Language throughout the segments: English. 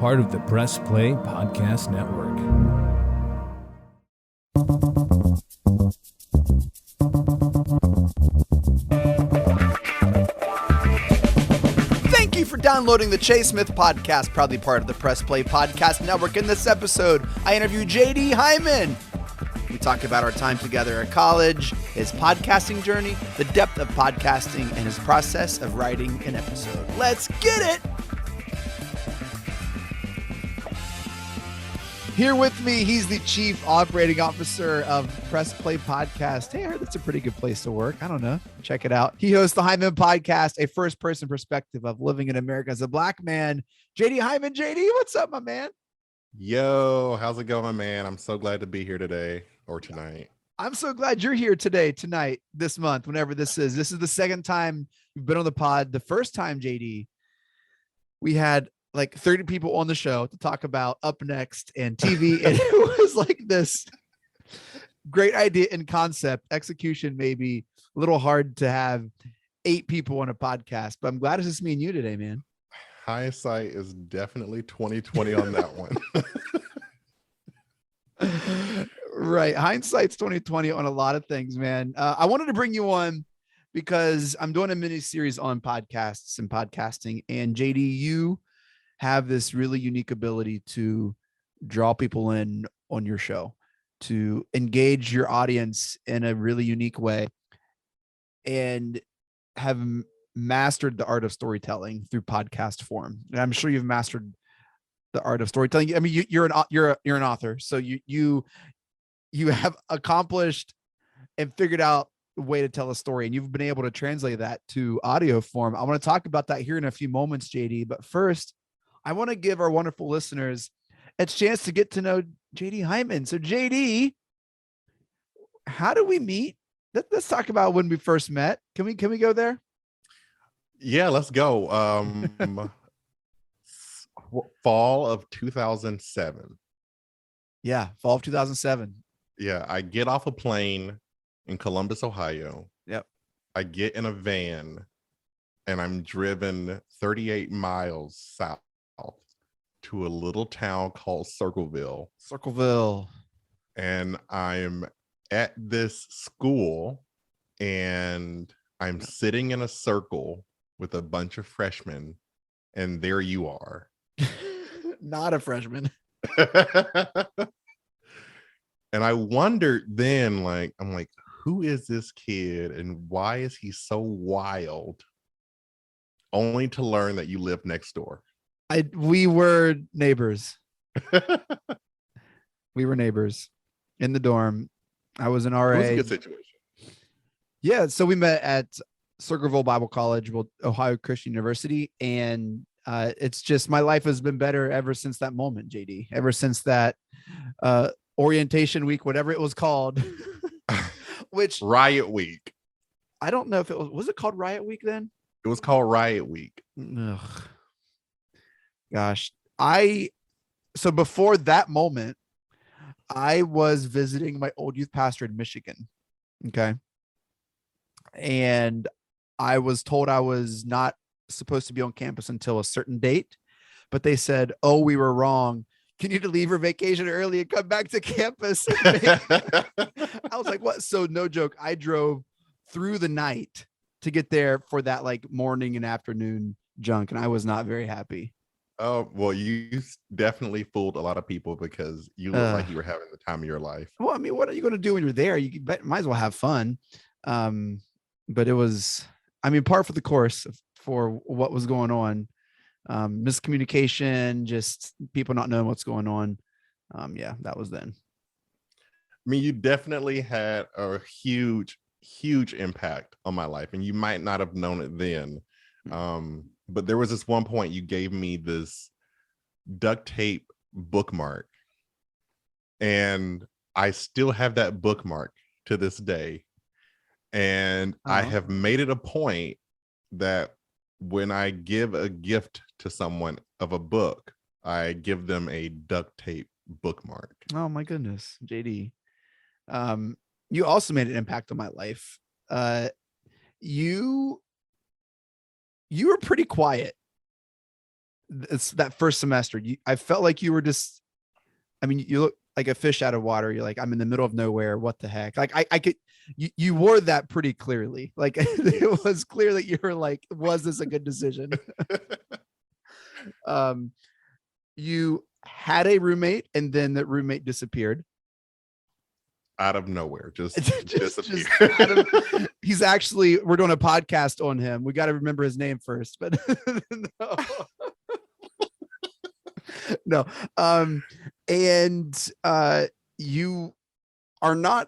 part of the Press Play Podcast Network. Thank you for downloading the Chase Smith Podcast, proudly part of the Press Play Podcast Network. In this episode, I interview JD Hyman. We talk about our time together at college, his podcasting journey, the depth of podcasting, and his process of writing an episode. Let's get it! Here with me, he's the Chief Operating Officer of Press Play Podcast. Hey, I heard that's a pretty good place to work. I don't know. Check it out. He hosts the Hyman Podcast, a first-person perspective of living in America as a Black man. JD Hyman. JD, what's up, my man? Yo, how's it going, man? I'm so glad to be here today or tonight. I'm so glad you're here today, tonight, this month, whenever this is. This is the second time you've been on the pod. The first time, JD, we had like 30 people on the show to talk about Up Next and TV. And it was like this great idea and concept. Execution maybe a little hard to have 8 people on a podcast, but I'm glad it's just me and you today, man. Hindsight is definitely 2020 on that one. Right. Hindsight's 2020 on a lot of things, man. I wanted to bring you on because I'm doing a mini series on podcasts and podcasting, and JD, you have this really unique ability to draw people in on your show, to engage your audience in a really unique way, and have mastered the art of storytelling through podcast form. And I'm sure you've mastered the art of storytelling. I mean, you're an author, so you have accomplished and figured out a way to tell a story, and you've been able to translate that to audio form. I want to talk about that here in a few moments, JD. But first, I want to give our wonderful listeners a chance to get to know JD Hyman. So JD, how do we meet? Let's talk about when we first met. Can we go there? Yeah, let's go. Fall of 2007. Yeah, fall of 2007. Yeah, I get off a plane in Columbus, Ohio. Yep. I get in a van and I'm driven 38 miles south to a little town called Circleville. And I'm at this school and I'm sitting in a circle with a bunch of freshmen, and there you are. Not a freshman. And I wondered then, I'm like, who is this kid and why is he so wild? Only to learn that you live next door. We were neighbors. We were neighbors in the dorm. I was an RA. It was a good situation. Yeah, so we met at Circleville Bible College, Ohio Christian University, and it's just my life has been better ever since that moment, JD. Ever since that orientation week, whatever it was called, which Riot Week. I don't know if it was it called Riot Week then? It was called Riot Week. Ugh. Gosh, so before that moment, I was visiting my old youth pastor in Michigan. Okay. And I was told I was not supposed to be on campus until a certain date, but they said, "Oh, we were wrong. You need to leave your vacation early and come back to campus." I was like, what? So no joke. I drove through the night to get there for that like morning and afternoon junk. And I was not very happy. Oh, well, you definitely fooled a lot of people because you look like you were having the time of your life. Well, I mean, what are you going to do when you're there? You might as well have fun. But it was, I mean, par for the course for what was going on. Miscommunication, just people not knowing what's going on. Yeah, that was then. I mean, you definitely had a huge impact on my life, and you might not have known it then. But there was this one point you gave me this duct tape bookmark, and I still have that bookmark to this day. And I have made it a point that when I give a gift to someone of a book, I give them a duct tape bookmark. Oh my goodness, JD. You also made an impact on my life. You were pretty quiet it's that first semester. I felt like you were just, I mean, you look like a fish out of water. You're like, I'm in the middle of nowhere. What the heck? Like I could, you wore that pretty clearly. Like it was clear that you were like, was this a good decision? You had a roommate and then that roommate disappeared. Out of nowhere, just disappeared. He's actually, we're doing a podcast on him. We got to remember his name first, but no. No. And you are not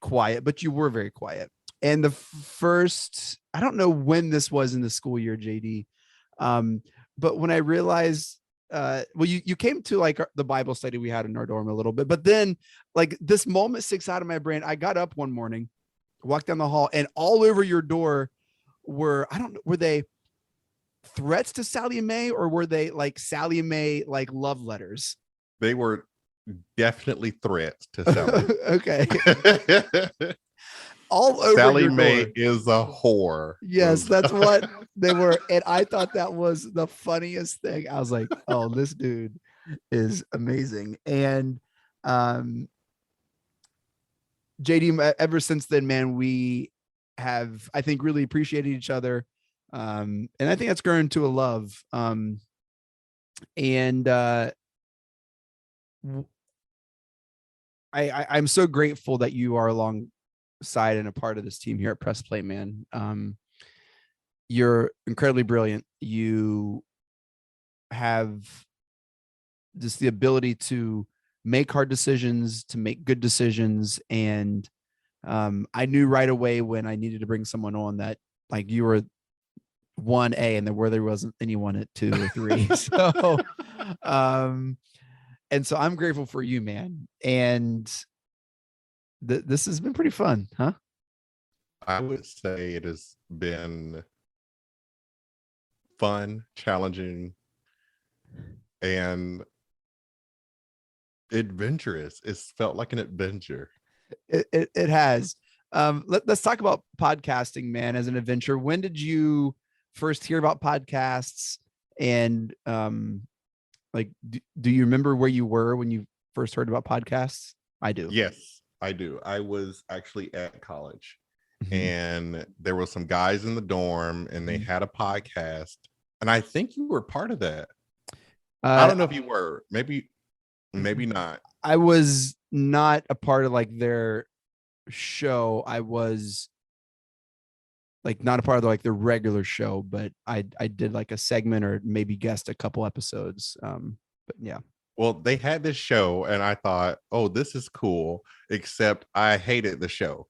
quiet, but you were very quiet. And the first, I don't know when this was in the school year, JD. But when I realized, well, you came to like the Bible study we had in our dorm a little bit, but then like this moment sticks out of my brain. I got up one morning, walked down the hall, and all over your door were, I don't know, were they threats to Sally Mae or were they like Sally Mae, like love letters? They were definitely threats to Sally. Okay. All over Sally your Mae door. is a whore. Yes, that's what they were. And I thought that was the funniest thing. I was like, oh, this dude is amazing. And JD, ever since then, man, we have, I think, really appreciated each other. And I think that's grown to a love. I'm so grateful that you are alongside and a part of this team here at Press Play, man. You're incredibly brilliant. You have just the ability to make hard decisions, to make good decisions. And I knew right away when I needed to bring someone on that like you were 1A and there wasn't anyone at 2 or 3. So and so I'm grateful for you, man. And this has been pretty fun, huh? I would say it has been fun, challenging, and adventurous. It's felt like an adventure. It has. Let's talk about podcasting, man, as an adventure. When did you first hear about podcasts? And like, do you remember where you were when you first heard about podcasts? I do. Yes, I do. I was actually at college, Mhm. and there were some guys in the dorm, and they Mhm. had a podcast, and I think you were part of that. I don't know if you were. Maybe not. I was not a part of like their show. I was like not a part of like the regular show, but I did like a segment or maybe guest a couple episodes. But yeah. Well, they had this show, and I thought, oh, this is cool, except I hated the show.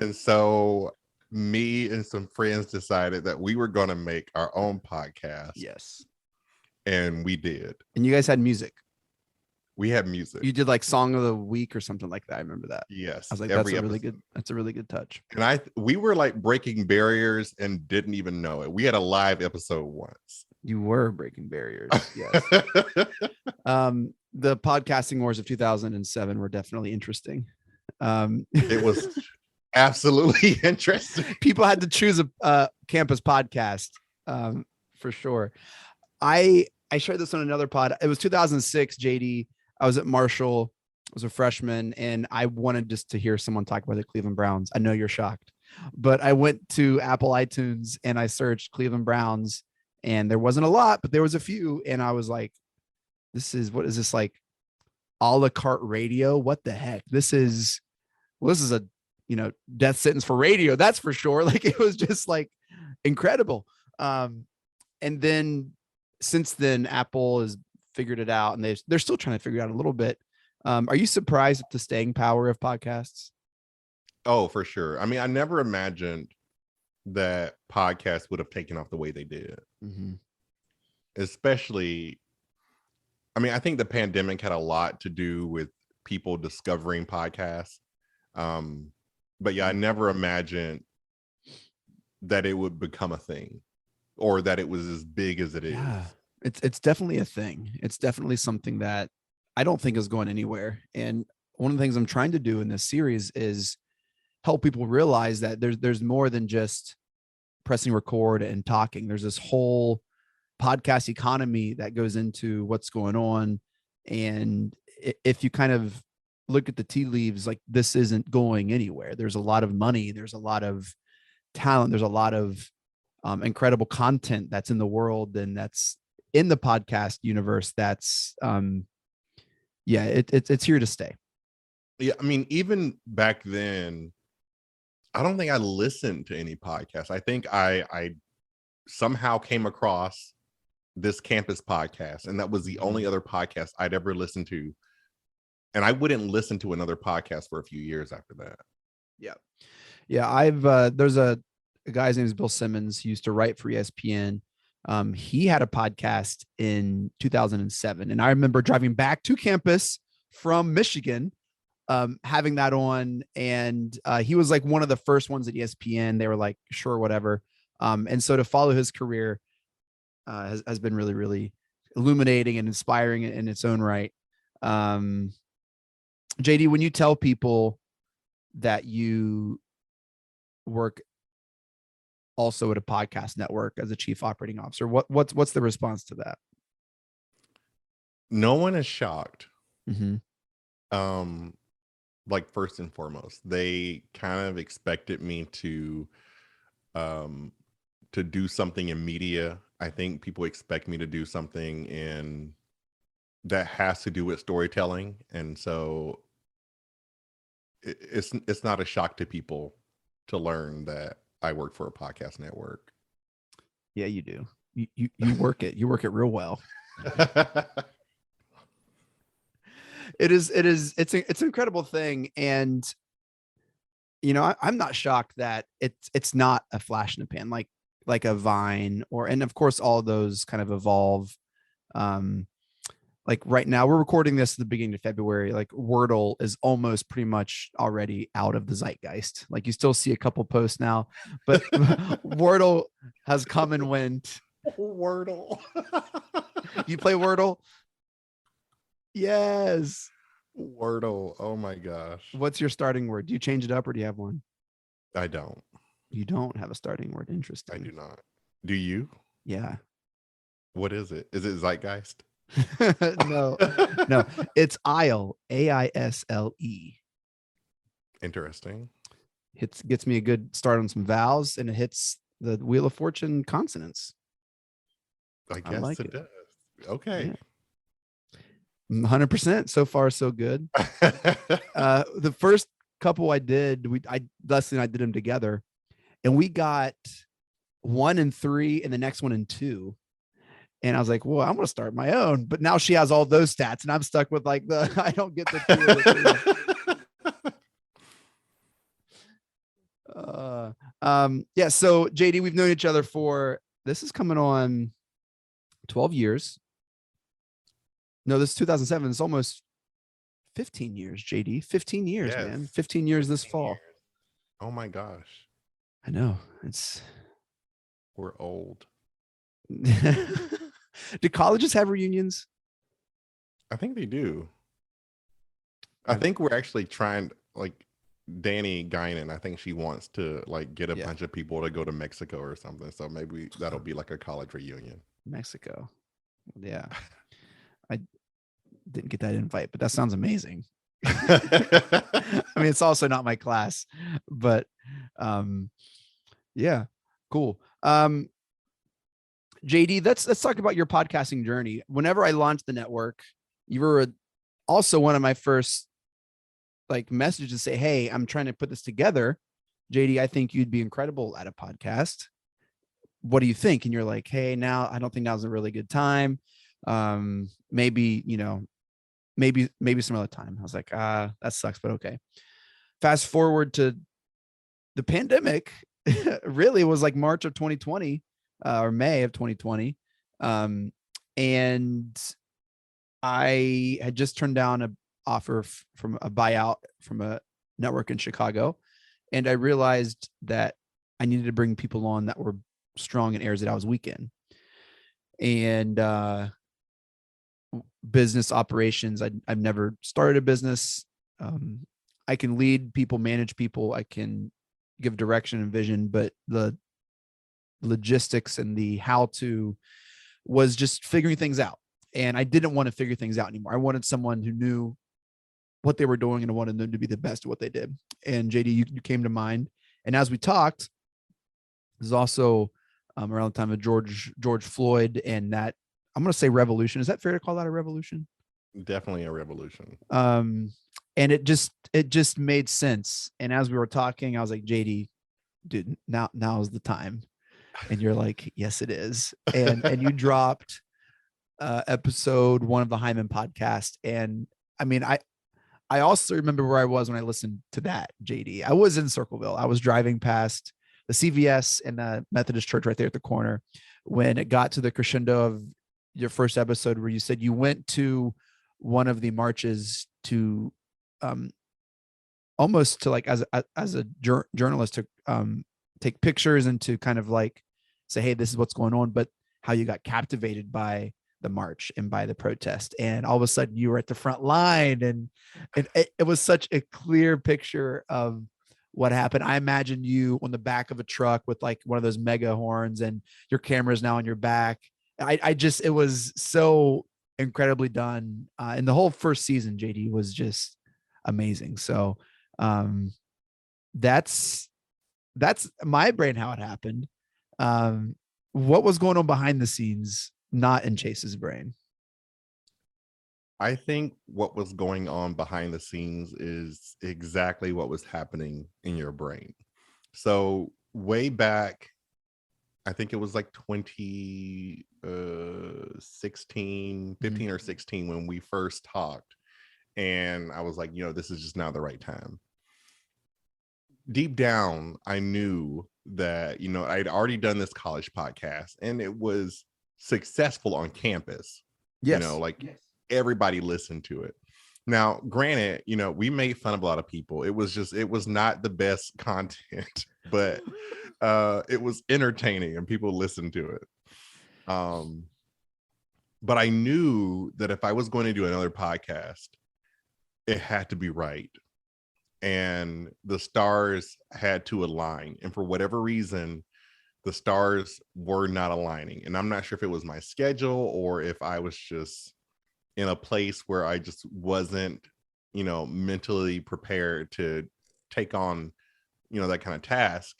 And so me and some friends decided that we were going to make our own podcast. Yes. And we did. And you guys had music. We had music. You did like song of the week or something like that. I remember that. Yes. I was like, that's a really good touch. And we were like breaking barriers and didn't even know it. We had a live episode once. You were breaking barriers. Yes. The podcasting wars of 2007 were definitely interesting. It was absolutely interesting. People had to choose a campus podcast for sure. I shared this on another pod. It was 2006, JD. I was at Marshall. I was a freshman, and I wanted just to hear someone talk about the Cleveland Browns. I know you're shocked, but I went to Apple iTunes and I searched Cleveland Browns, and there wasn't a lot, but there was a few. And I was like, what is this, like a la carte radio? What the heck? This is a, death sentence for radio. That's for sure. Like it was just like incredible. And then since then, Apple has figured it out, and they're still trying to figure it out a little bit. Are you surprised at the staying power of podcasts? Oh, for sure. I mean, I never imagined that podcasts would have taken off the way they did. Mm-hmm. Especially, I mean, I think the pandemic had a lot to do with people discovering podcasts. But yeah, I never imagined that it would become a thing or that it was as big as it is. Yeah, it's definitely a thing. It's definitely something that I don't think is going anywhere. And one of the things I'm trying to do in this series is help people realize that there's more than just pressing record and talking. There's this whole podcast economy that goes into what's going on. And if you kind of look at the tea leaves, like this isn't going anywhere. There's a lot of money. There's a lot of talent. There's a lot of incredible content that's in the world and that's in the podcast universe. That's it's here to stay. Yeah, I mean, even back then, I don't think I listened to any podcasts. I think I somehow came across this campus podcast, and that was the only other podcast I'd ever listened to. And I wouldn't listen to another podcast for a few years after that. Yeah. I've there's a guy's name is Bill Simmons. He used to write for ESPN. He had a podcast in 2007, and I remember driving back to campus from Michigan, having that on, and he was like one of the first ones at ESPN. They were like, sure, whatever. And so to follow his career has been really, really illuminating and inspiring in its own right. JD, when you tell people that you work also at a podcast network as a chief operating officer, what's the response to that? No one is shocked. Mm-hmm. Like, first and foremost, they kind of expected me to do something in media. I think people expect me to do something that has to do with storytelling, and so it's not a shock to people to learn that I work for a podcast network. Yeah, you do. You work it. You work it real well. It's an incredible thing. And, I'm not shocked that it's not a flash in the pan, like a Vine and of course, all of those kind of evolve. Like right now we're recording this at the beginning of February, like Wordle is almost pretty much already out of the zeitgeist. Like you still see a couple posts now, but Wordle has come and went. Wordle. You play Wordle? Yes. Wordle. Oh my gosh. What's your starting word? Do you change it up or do you have one? I don't. You don't have a starting word. Interesting. I do not. Do you? Yeah. What is it? Is it zeitgeist? No, it's Aisle, AISLE. Interesting. Gets me a good start on some vowels, and it hits the Wheel of Fortune consonants. I guess like it does. Okay. Yeah. 100%. So far, so good. The first couple I did, Leslie and I did them together, and we got 1 and 3, and the next one and 2. And I was like, well, I'm going to start my own. But now she has all those stats, and I'm stuck with like I don't get the 2 or the 3. Yeah. So JD, we've known each other this is coming on 12 years. No, this is 2007. It's almost 15 years, JD. 15 years, yes. Man. 15 years this fall. Years. Oh my gosh. I know. We're old. Do colleges have reunions? I think they do. I think we're actually trying, like Danny Guinan, I think she wants to like get a bunch of people to go to Mexico or something. So maybe that'll be like a college reunion. Mexico. Yeah. I didn't get that invite, but that sounds amazing. I mean, it's also not my class, but yeah, cool. JD, let's talk about your podcasting journey. Whenever I launched the network, you were also one of my first like messages to say, hey, I'm trying to put this together. JD, I think you'd be incredible at a podcast. What do you think? And you're like, hey, now I don't think now's a really good time. Maybe some other time. I was like, that sucks, but okay. Fast forward to the pandemic. Really was like March of 2020. Or May of 2020. And I had just turned down an offer from a buyout from a network in Chicago. And I realized that I needed to bring people on that were strong in areas that I was weak in. And business operations, I've never started a business. I can lead people, manage people. I can give direction and vision, but the logistics and the how to was just figuring things out. And I didn't want to figure things out anymore. I wanted someone who knew what they were doing, and I wanted them to be the best at what they did. And JD, you came to mind. And as we talked, this is also around the time of George Floyd and that, I'm going to say revolution. Is that fair to call that a revolution? Definitely a revolution. And it just made sense. And as we were talking, I was like, JD, dude, now is the time. And you're like, yes, it is. And you dropped episode 1 of the Hyman podcast. And I mean, I also remember where I was when I listened to that, JD. I was in Circleville. I was driving past the CVS and the Methodist church right there at the corner when it got to the crescendo of your first episode, where you said you went to one of the marches to almost to like as a journalist to take pictures and to kind of like say, hey, this is what's going on, but how you got captivated by the march and by the protest. And all of a sudden you were at the front line, and it was such a clear picture of what happened. I imagine you on the back of a truck with like one of those mega horns, and your camera's now on your back. It was so incredibly done. And the whole first season, JD, was just amazing. So that's my brain, how it happened. What was going on behind the scenes, not in Chase's brain? I think what was going on behind the scenes is exactly what was happening in your brain. So way back, I think it was like 2016, 15 or 16 when we first talked. And I was like, this is just not the right time. Deep down, I knew that, I'd already done this college podcast and it was successful on campus. Yes. Yes. Everybody listened to it. Now, granted, we made fun of a lot of people. It was not the best content, but it was entertaining and people listened to it. But I knew that if I was going to do another podcast, it had to be right. And the stars had to align. And for whatever reason, the stars were not aligning. And I'm not sure if it was my schedule or if I was just in a place where I just wasn't, mentally prepared to take on, that kind of task.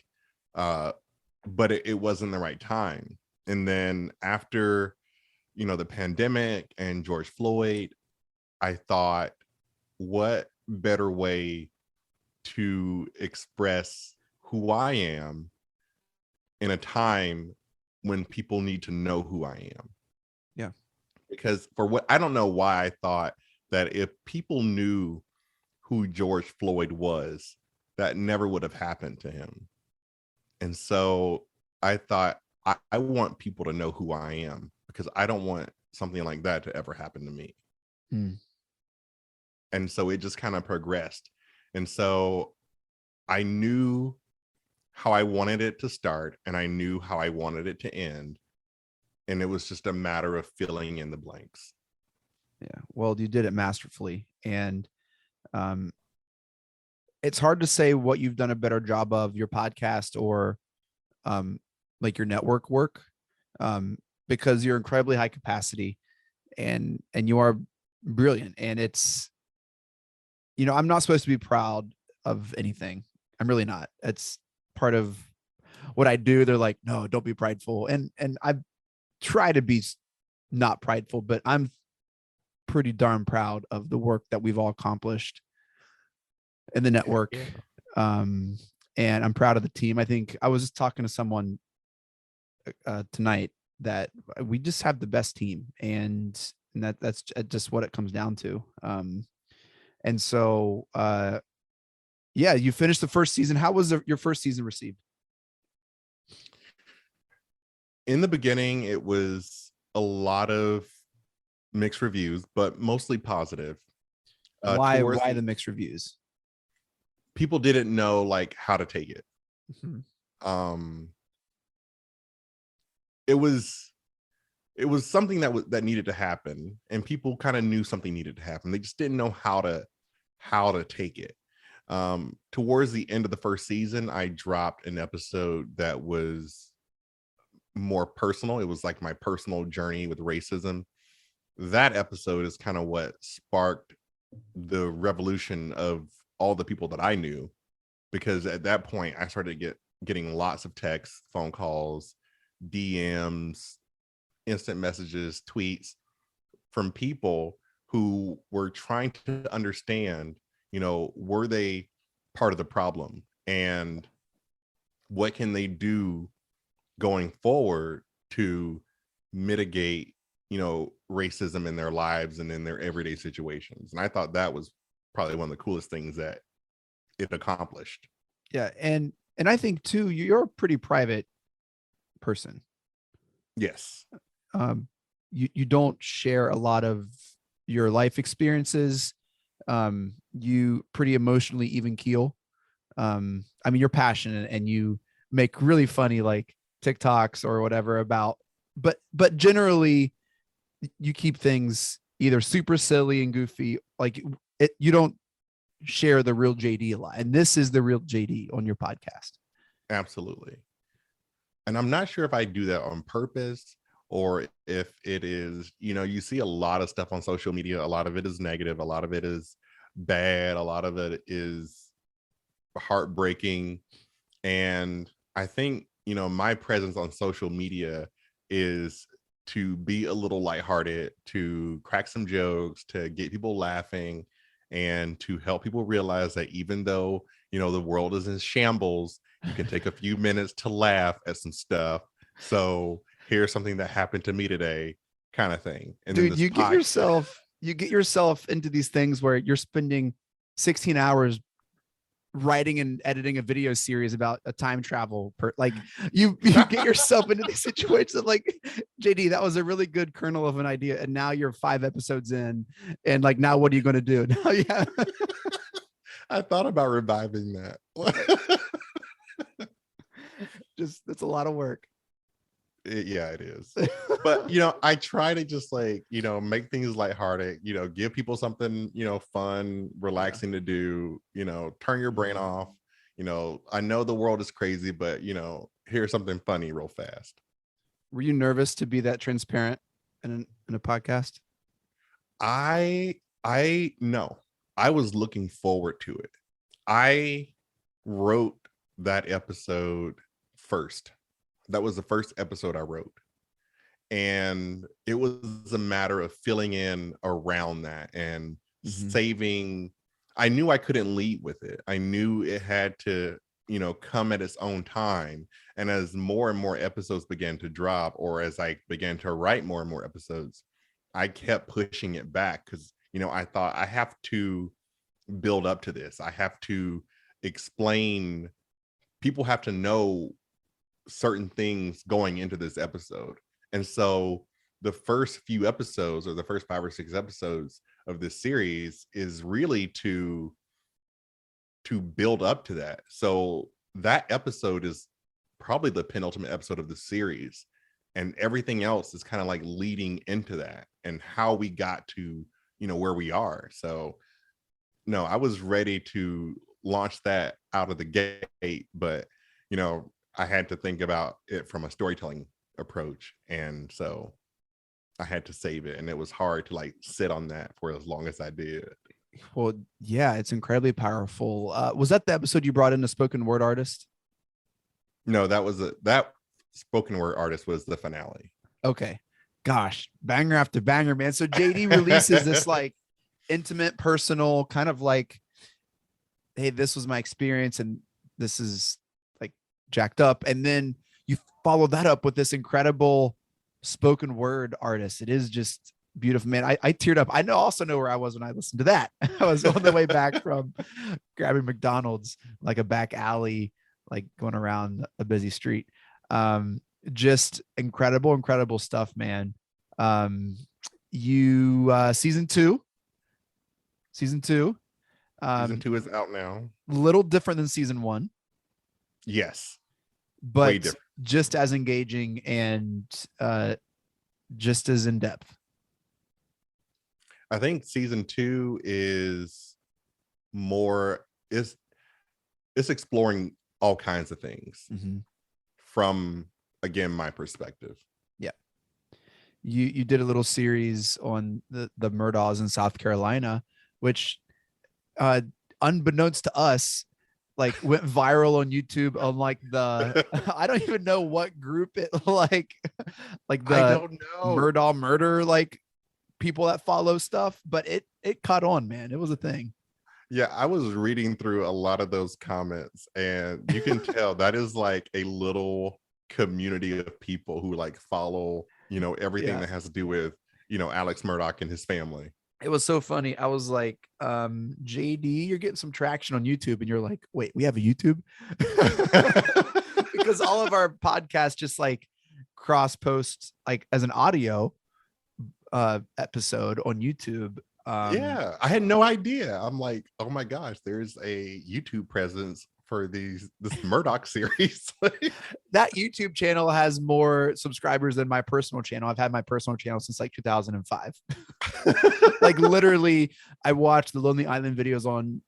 But it wasn't the right time. And then after, the pandemic and George Floyd, I thought, what better way to express who I am in a time when people need to know who I am. Yeah. Because I don't know why I thought that if people knew who George Floyd was, that never would have happened to him. And so I thought, I want people to know who I am, because I don't want something like that to ever happen to me. And so it just kind of progressed. And so I knew how I wanted it to start and I knew how I wanted it to end. And it was just a matter of filling in the blanks. Yeah. Well, you did it masterfully. And it's hard to say what you've done a better job of, your podcast or like your network work, because you're incredibly high capacity and you are brilliant. And it's, I'm not supposed to be proud of anything. I'm really not. It's part of what I do. They're like, no, don't be prideful. And I try to be not prideful, but I'm pretty darn proud of the work that we've all accomplished in the network. Yeah. And I'm proud of the team. I think I was just talking to someone tonight that we just have the best team, and that's just what it comes down to. And so, yeah, you finished the first season. How was your first season received? In the beginning, it was a lot of mixed reviews, but mostly positive. Why the mixed reviews? People didn't know like how to take it. Mm-hmm. It was something that needed to happen, and people kind of knew something needed to happen. They just didn't know how to take it. Towards the end of the first season, I dropped an episode that was more personal. It was like my personal journey with racism. That episode is kind of what sparked the revolution of all the people that I knew, because at that point I started getting lots of texts, phone calls, DMs, instant messages, tweets from people who were trying to understand, were they part of the problem, and what can they do going forward to mitigate, racism in their lives and in their everyday situations. And I thought that was probably one of the coolest things that it accomplished. Yeah. And I think too, you're a pretty private person. Yes. You don't share a lot of your life experiences. You pretty emotionally even keel. I mean, you're passionate and you make really funny like TikToks or whatever about, but generally you keep things either super silly and goofy, like you don't share the real JD a lot. And this is the real JD on your podcast. Absolutely. And I'm not sure if I do that on purpose or if it is, you see a lot of stuff on social media. A lot of it is negative. A lot of it is bad. A lot of it is heartbreaking. And I think, my presence on social media is to be a little lighthearted, to crack some jokes, to get people laughing, and to help people realize that even though, the world is in shambles, you can take a few minutes to laugh at some stuff. So here's something that happened to me today, kind of thing. And dude, then you get yourself into these things where you're spending 16 hours writing and editing a video series about a time travel you get yourself into these situations like, JD, that was a really good kernel of an idea, and now you're 5 episodes in, and like, now what are you going to do now? Yeah. I thought about reviving that. Just, that's a lot of work. Yeah, it is. But I try to just make things lighthearted, give people something, fun, relaxing to do, turn your brain off. I know the world is crazy, but here's something funny real fast. Were you nervous to be that transparent in a podcast? I no. I was looking forward to it. I wrote that episode first. That was the first episode I wrote. And it was a matter of filling in around that and saving. I knew I couldn't lead with it. I knew it had to, come at its own time. And as more and more episodes began to drop, or as I began to write more and more episodes, I kept pushing it back because, I thought I have to build up to this. I have to explain. People have to know certain things going into this episode. And so the first few episodes, or the first 5 or 6 episodes of this series, is really to build up to that. So that episode is probably the penultimate episode of the series, and everything else is kind of like leading into that and how we got to, where we are. So no, I was ready to launch that out of the gate, but I had to think about it from a storytelling approach. And so I had to save it. And it was hard to sit on that for as long as I did. Well, yeah, it's incredibly powerful. Was that the episode you brought in a spoken word artist? No, that spoken word artist was the finale. Okay. Gosh, banger after banger, man. So JD releases this intimate, personal kind of hey, this was my experience and this is jacked up. And then you follow that up with this incredible spoken word artist. It is just beautiful, man. I teared up. I also know where I was when I listened to that. I was on the way back from grabbing McDonald's, like a back alley, going around a busy street. Just incredible stuff, man. Season two. Season 2 is out now. Little different than season 1. Yes. But just as engaging and just as in depth. I think season 2 is more, it's exploring all kinds of things, from again, my perspective. Yeah. You did a little series on the Murdaws in South Carolina, which unbeknownst to us, like went viral on YouTube on like the I don't even know what group it like I the don't know. Murdaugh murder like people that follow stuff, but it caught on, man. It was a thing. Yeah, I was reading through a lot of those comments, and you can tell that is like a little community of people who like follow, everything that has to do with, Alex Murdaugh and his family. It was so funny. I was like, JD, you're getting some traction on YouTube. And you're like, wait, we have a YouTube? Because all of our podcasts just like cross post like as an audio episode on YouTube. Yeah, I had no idea. I'm like, oh my gosh, there's a YouTube presence for this Murdoch series. That YouTube channel has more subscribers than my personal channel. I've had my personal channel since like 2005. Like literally, I watched the Lonely Island videos on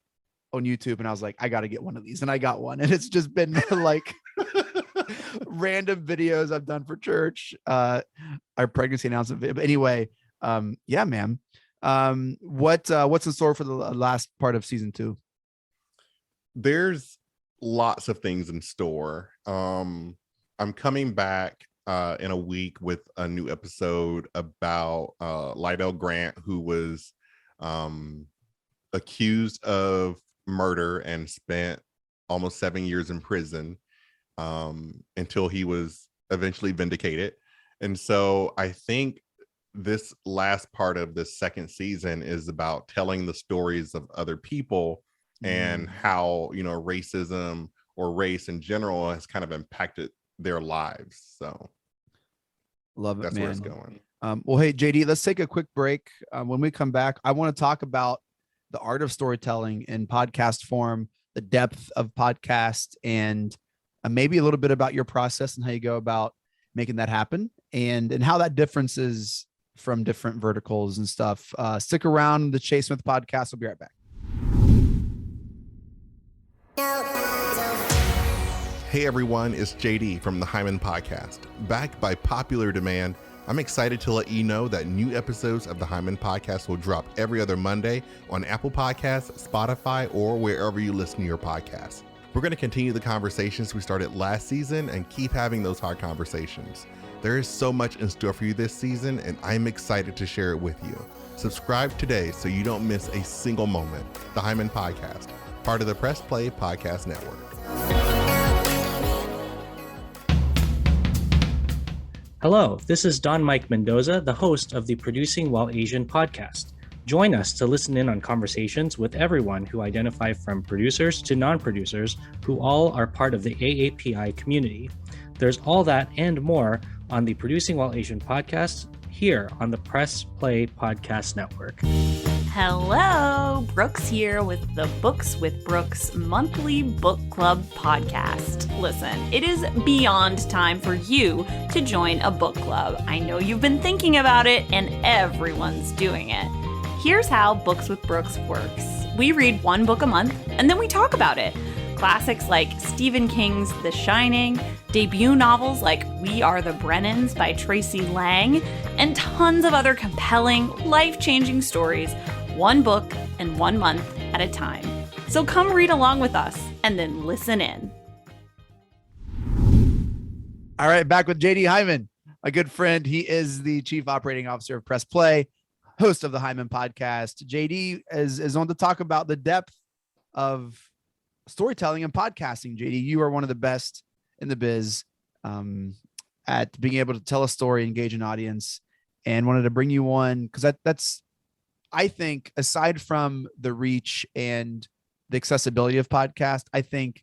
YouTube, and I was like, I got to get one of these, and I got one, and it's just been like random videos I've done for church, our pregnancy announcement video. But anyway, yeah, man. What's in store for the last part of season 2? There's lots of things in store. I'm coming back in a week with a new episode about Lydell Grant, who was accused of murder and spent almost 7 years in prison until he was eventually vindicated. And so I think this last part of the second season is about telling the stories of other people and how, racism or race in general has kind of impacted their lives. So love it, that's man. where it's going. Well, hey, JD, let's take a quick break. When we come back, I want to talk about the art of storytelling in podcast form, the depth of podcast, and maybe a little bit about your process and how you go about making that happen, and how that differences from different verticals and stuff. Stick around. The Chase Smith podcast. We'll be right back. Hey everyone, it's JD from the Hyman Podcast. Backed by popular demand, I'm excited to let you know that new episodes of the Hyman Podcast will drop every other Monday on Apple Podcasts, Spotify, or wherever you listen to your podcasts. We're going to continue the conversations we started last season and keep having those hard conversations. There is so much in store for you this season, and I'm excited to share it with you. Subscribe today so you don't miss a single moment. The Hyman Podcast, part of the Press Play Podcast Network. Hello, this is Don Mike Mendoza, the host of the Producing While Asian podcast. Join us to listen in on conversations with everyone who identify from producers to non-producers who all are part of the AAPI community. There's all that and more on the Producing While Asian podcast here on the Press Play Podcast Network. Hello, Brooks here with the Books with Brooks monthly book club podcast. Listen, it is beyond time for you to join a book club. I know you've been thinking about it, and everyone's doing it. Here's how Books with Brooks works. We read one book a month, and then we talk about it. Classics like Stephen King's The Shining, debut novels like We Are the Brennans by Tracy Lang, and tons of other compelling, life-changing stories, one book and 1 month at a time. So come read along with us and then listen in. All right, back with JD Hyman, my good friend. He is the Chief Operating Officer of Press Play, host of the Hyman Podcast. JD is on to talk about the depth of storytelling and podcasting. JD, you are one of the best in the biz at being able to tell a story, engage an audience, and wanted to bring you on because that's, I think, aside from the reach and the accessibility of podcast, I think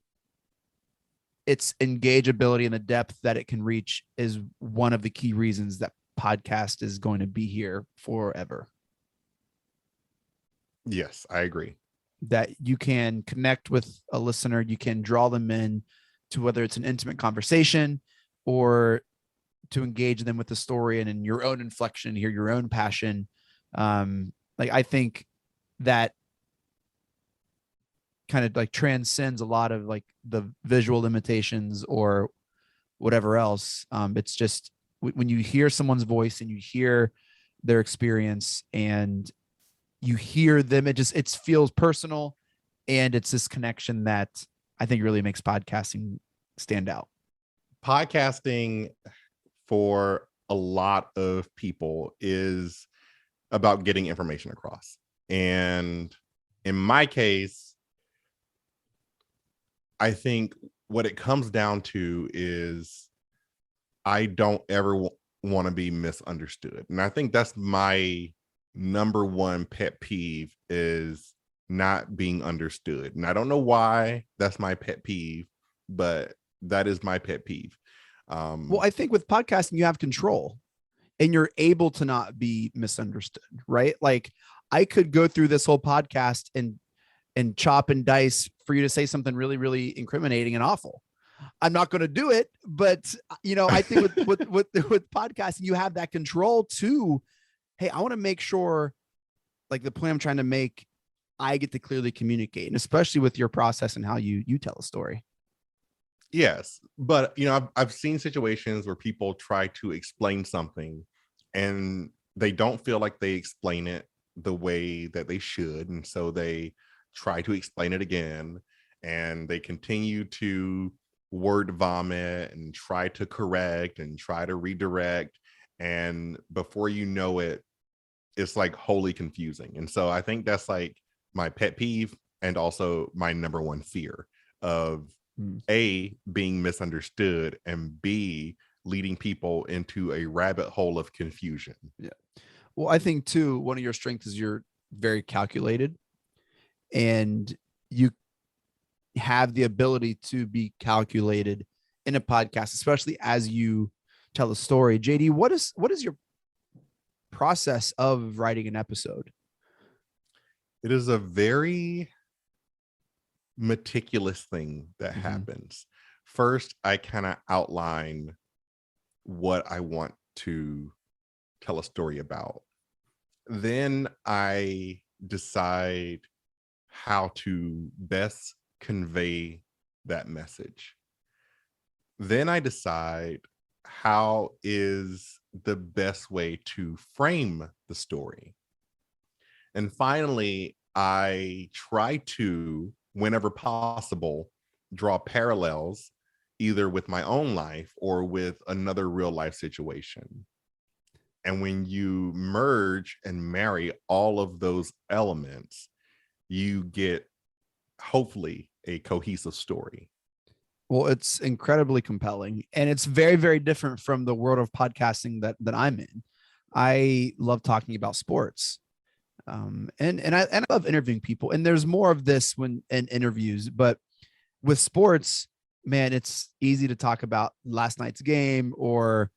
its engageability and the depth that it can reach is one of the key reasons that podcast is going to be here forever. Yes, I agree. That you can connect with a listener, you can draw them in to whether it's an intimate conversation or to engage them with the story and in your own inflection, hear your own passion. Like, I think that kind of like transcends a lot of like the visual limitations or whatever else. It's just when you hear someone's voice and you hear their experience and you hear them, it feels personal, and it's this connection that I think really makes podcasting stand out. Podcasting for a lot of people is about getting information across. And in my case, I think what it comes down to is I don't ever want to be misunderstood. And I think that's my number one pet peeve, is not being understood. And I don't know why that's my pet peeve, but that is my pet peeve. Well, I think with podcasting, you have control and you're able to not be misunderstood, right? Like I could go through this whole podcast and chop and dice for you to say something really, really incriminating and awful. I'm not going to do it, but I think with podcasting, you have that control to, hey, I want to make sure, like the point I'm trying to make, I get to clearly communicate, and especially with your process and how you tell a story. Yes, but I've seen situations where people try to explain something and they don't feel like they explain it the way that they should, and so they try to explain it again, and they continue to word vomit and try to correct and try to redirect, and before you know it, it's like wholly confusing. And so I think that's like my pet peeve, and also my number one fear of A, being misunderstood, and B, leading people into a rabbit hole of confusion. Yeah. Well, I think too, one of your strengths is you're very calculated, and you have the ability to be calculated in a podcast, especially as you tell a story. JD, what is your process of writing an episode? It is a very meticulous thing that happens. First, I kind of outline what I want to tell a story about. Then I decide how to best convey that message. Then I decide how is the best way to frame the story. And finally, I try to, whenever possible, draw parallels either with my own life or with another real life situation. And when you merge and marry all of those elements, you get hopefully a cohesive story. Well, it's incredibly compelling, and it's very, very different from the world of podcasting that I'm in. I love talking about sports. And I love interviewing people, and there's more of this when in interviews, but with sports, man, it's easy to talk about last night's game or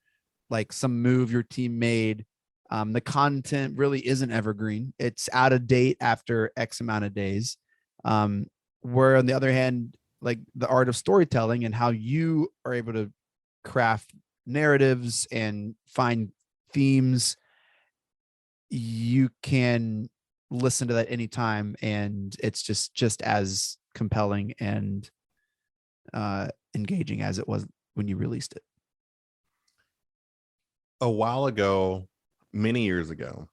like some move your team made. The content really isn't evergreen. It's out of date after X amount of days. Where on the other hand, like the art of storytelling and how you are able to craft narratives and find themes, you can listen to that anytime, and it's just as compelling and engaging as it was when you released it. A while ago, many years ago,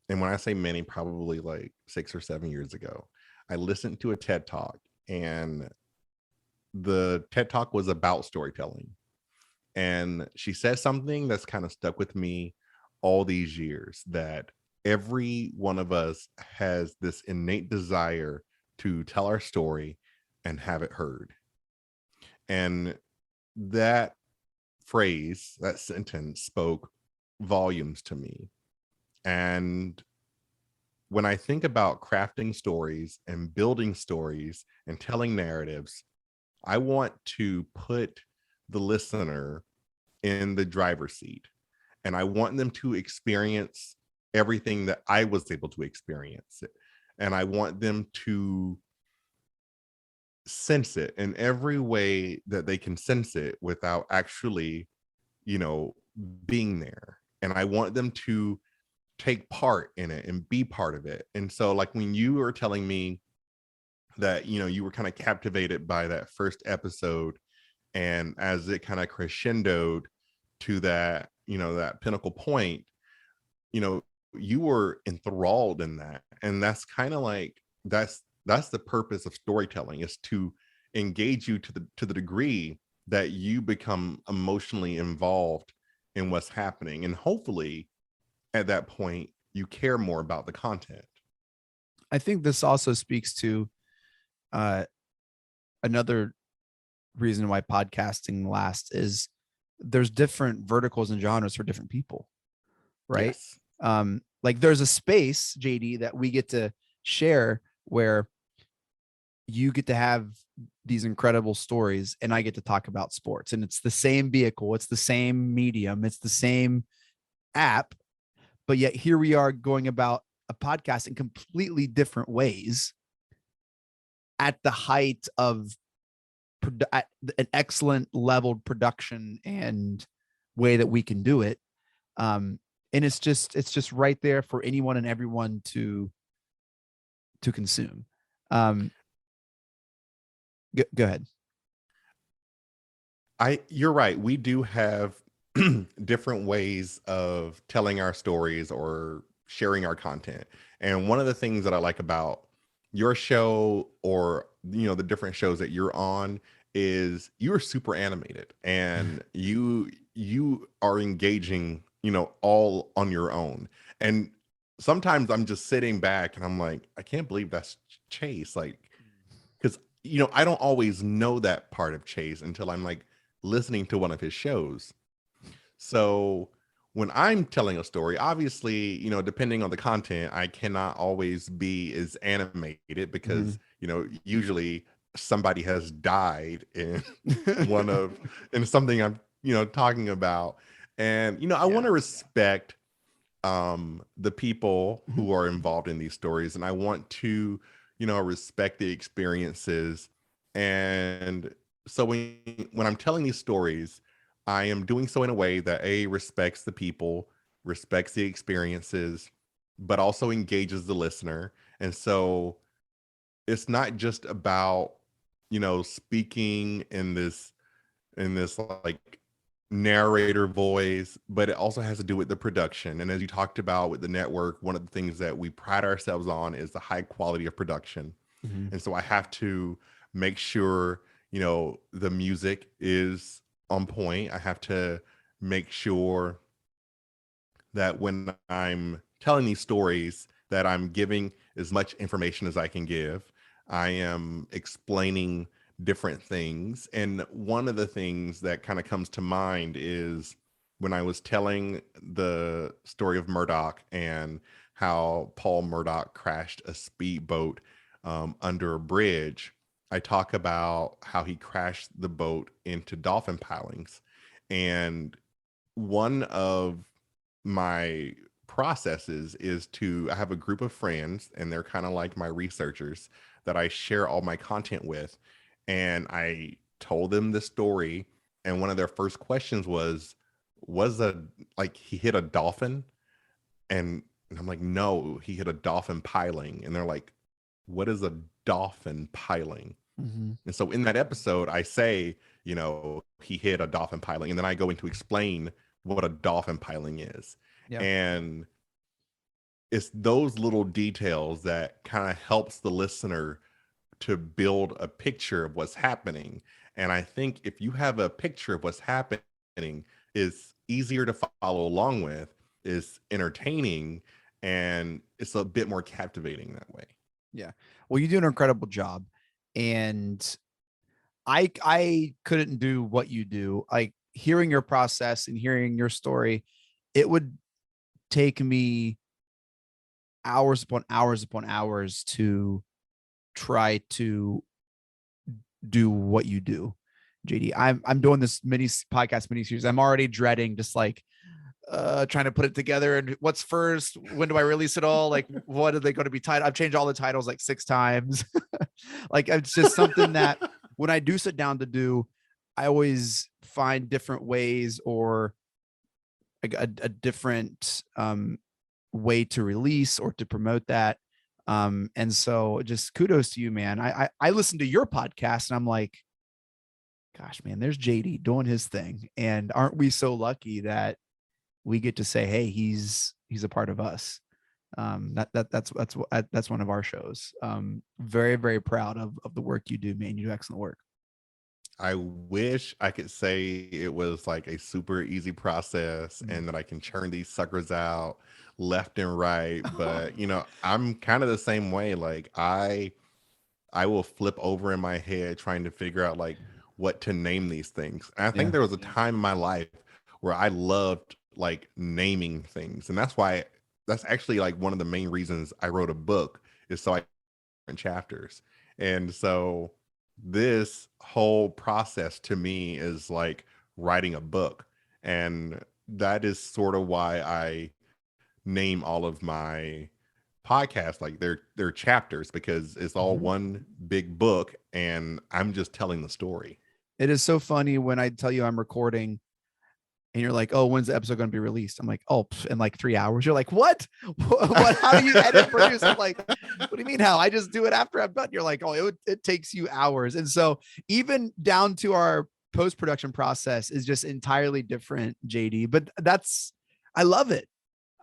and when I say many, probably like 6 or 7 years ago, I listened to a TED Talk, and the TED Talk was about storytelling. And she said something that's kind of stuck with me all these years, that every one of us has this innate desire to tell our story and have it heard. And that phrase, that sentence spoke volumes to me. And when I think about crafting stories and building stories and telling narratives, I want to put the listener in the driver's seat, and I want them to experience everything that I was able to experience it. And I want them to sense it in every way that they can sense it without actually, being there. And I want them to take part in it and be part of it. And so like when you were telling me that, you were kind of captivated by that first episode And as it kind of crescendoed to that, that pinnacle point, you were enthralled in that. And that's kind of like, that's the purpose of storytelling, is to engage you to the degree that you become emotionally involved in what's happening. And hopefully at that point, you care more about the content. I think this also speaks to another reason why podcasting lasts is there's different verticals and genres for different people, right? Yes. Like there's a space, JD, that we get to share where you get to have these incredible stories and I get to talk about sports, and it's the same vehicle, it's the same medium, it's the same app, but yet here we are going about a podcast in completely different ways at the height of at an excellent leveled production and way that we can do it. And it's just right there for anyone and everyone to consume. Go ahead. You're right. We do have different ways of telling our stories or sharing our content. And one of the things that I like about your show, or the different shows that you're on, is you're super animated and you are engaging, all on your own. And sometimes I'm just sitting back and I'm like, I can't believe that's Chase. Like, because I don't always know that part of Chase until I'm like listening to one of his shows. So when I'm telling a story, obviously, depending on the content, I cannot always be as animated because, usually somebody has died in in something I'm, talking about. And, I want to respect the people who are involved in these stories. And I want to, respect the experiences. And so when I'm telling these stories, I am doing so in a way that respects the people, respects the experiences, but also engages the listener. And so it's not just about, speaking in this like narrator voice, but it also has to do with the production. And as you talked about with the network, one of the things that we pride ourselves on is the high quality of production. And so I have to make sure, the music is on point. I have to make sure that when I'm telling these stories, that I'm giving as much information as I can give. I am explaining different things. And one of the things that kind of comes to mind is when I was telling the story of Murdoch and how Paul Murdoch crashed a speedboat under a bridge. I talk about how he crashed the boat into dolphin pilings. And one of my processes is I have a group of friends, and they're kind of like my researchers that I share all my content with. And I told them the story. And one of their first questions was he hit a dolphin? And I'm like, no, he hit a dolphin piling. And they're like, what is a dolphin piling? And so in that episode, I say, he hit a dolphin piling. And then I go into explain what a dolphin piling is. Yeah. And it's those little details that kind of helps the listener to build a picture of what's happening. And I think if you have a picture of what's happening, it's easier to follow along with, is entertaining, and it's a bit more captivating that way. Yeah. Well, you do an incredible job. And I couldn't do what you do. Like hearing your process and hearing your story, it would take me hours upon hours upon hours to try to do what you do, JD. I'm doing this podcast mini series. I'm already dreading just like trying to put it together, and what's first, when do I release it all, like what are they going to be titled? I've changed all the titles like 6 times. Like it's just something that when I do sit down to do, I always find different ways or a different way to release or to promote that. And so just kudos to you, man. I listen to your podcast and I'm like, Gosh, man, there's JD doing his thing. And aren't we so lucky that we get to say, hey, he's a part of us. That's one of our shows. Very, very proud of the work you do, man. You do excellent work. I wish I could say it was like a super easy process and that I can churn these suckers out left and right. But I'm kind of the same way. Like I will flip over in my head trying to figure out like what to name these things. And I think there was a time in my life where I loved like naming things. And that's actually like one of the main reasons I wrote a book, is so I different chapters. And so this whole process to me is like writing a book. And that is sort of why I name all of my podcasts like they're chapters, because it's all one big book and I'm just telling the story. It is so funny when I tell you I'm recording and you're like, oh, when's the episode going to be released? I'm like, oh, in like 3 hours. You're like, what? What? How do you edit, produce? I'm like, what do you mean how? I just do it after I'm done. You're like, oh, it takes you hours. And so even down to our post-production process is just entirely different, JD. But I love it.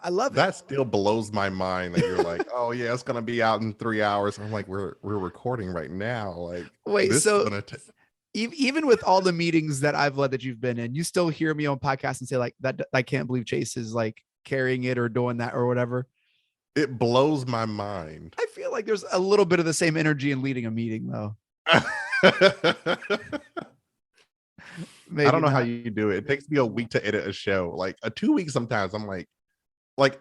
I love it. That still blows my mind that you're like, oh yeah, it's gonna be out in 3 hours. I'm like, we're recording right now. Like, wait, so even with all the meetings that I've led that you've been in, you still hear me on podcasts and say like that, I can't believe Chase is like carrying it or doing that or whatever. It blows my mind. I feel like there's a little bit of the same energy in leading a meeting though. I don't know how you do it. It takes me a week to edit a show, like 2 weeks sometimes. I'm like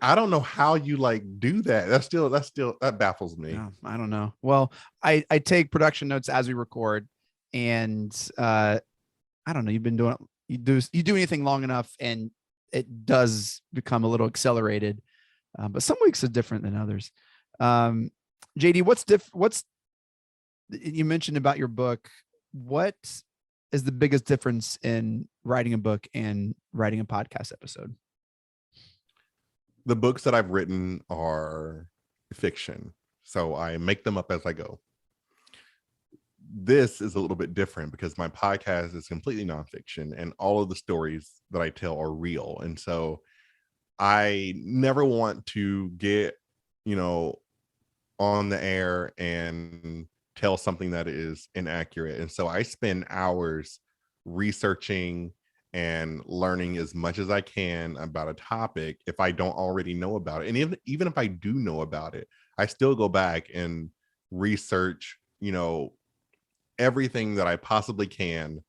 I don't know how you like do that. That baffles me. No, I don't know. Well, I take production notes as we record, and I don't know. You've been doing it. You do anything long enough, and it does become a little accelerated. But some weeks are different than others. JD, what's you mentioned about your book? What is the biggest difference in writing a book and writing a podcast episode? The books that I've written are fiction, so I make them up as I go. This is a little bit different because my podcast is completely nonfiction and all of the stories that I tell are real. And so I never want to get, on the air and tell something that is inaccurate. And so I spend hours researching and learning as much as I can about a topic if I don't already know about it. And even if I do know about it, I still go back and research, everything that I possibly can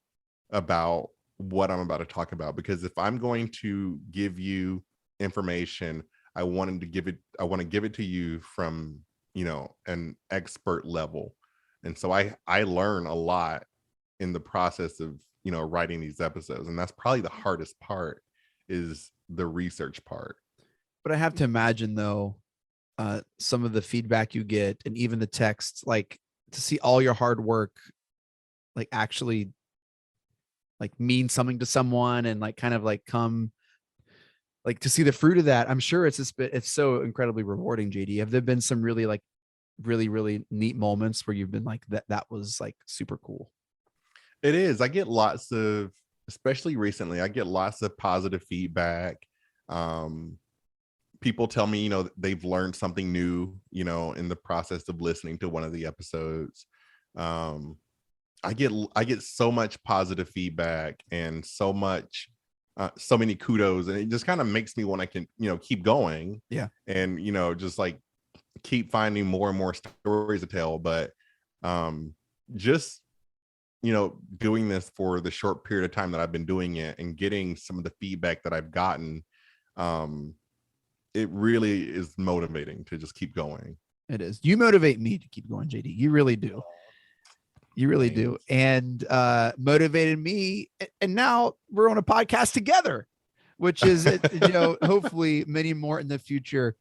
about what I'm about to talk about. Because if I'm going to give you information, I want to give it to you from, an expert level. And so I learn a lot in the process of, writing these episodes. And that's probably the hardest part, is the research part. But I have to imagine though, some of the feedback you get and even the texts, like to see all your hard work, like actually like mean something to someone and like kind of like come like to see the fruit of that. I'm sure it's so incredibly rewarding, JD. Have there been some really like really, really neat moments where you've been like that was like super cool? It is. I get lots of, especially recently, I get lots of positive feedback. People tell me, they've learned something new, in the process of listening to one of the episodes. I get so much positive feedback and so many kudos, and it just kind of makes me want to keep going. Yeah. And, just like keep finding more and more stories to tell. But just doing this for the short period of time that I've been doing it and getting some of the feedback that I've gotten, it really is motivating to just keep going. It is. You motivate me to keep going, JD. You really do. You really do. And motivated me. And now we're on a podcast together, which is, hopefully many more in the future.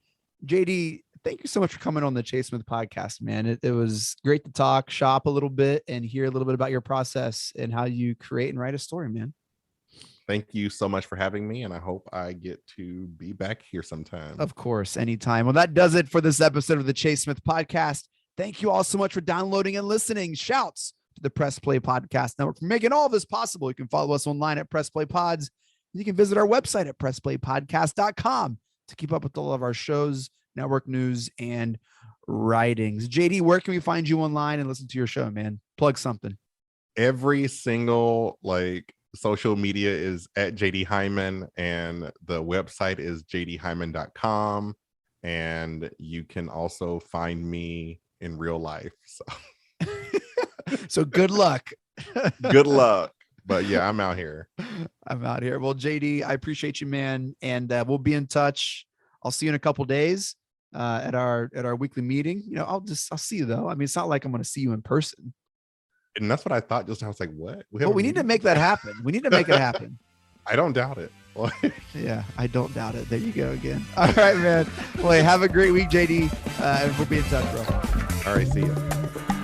JD, thank you so much for coming on the Chase Smith podcast, man. It was great to talk shop a little bit and hear a little bit about your process and how you create and write a story, man. Thank you so much for having me. And I hope I get to be back here sometime. Of course, anytime. Well, that does it for this episode of the Chase Smith podcast. Thank you all so much for downloading and listening. Shouts to the Press Play Podcast Network for making all this possible. You can follow us online at Press Play Pods. You can visit our website at pressplaypodcast.com to keep up with all of our shows, network news, and writings. JD, where can we find you online and listen to your show, man? Plug something. Every single social media is at JD Hyman, and the website is jdhyman.com. And you can also find me in real life. So good luck. Good luck. But yeah, I'm out here. Well, JD, I appreciate you, man. And we'll be in touch. I'll see you in a couple days at our weekly meeting. I'll see you though. I mean, it's not like I'm going to see you in person. And that's what I thought. I was like, what? We need to make that happen. We need to make it happen. I don't doubt it. Yeah, I don't doubt it. There you go again. All right, man. Well, have a great week, JD. And we'll be in touch, bro. All right, see you.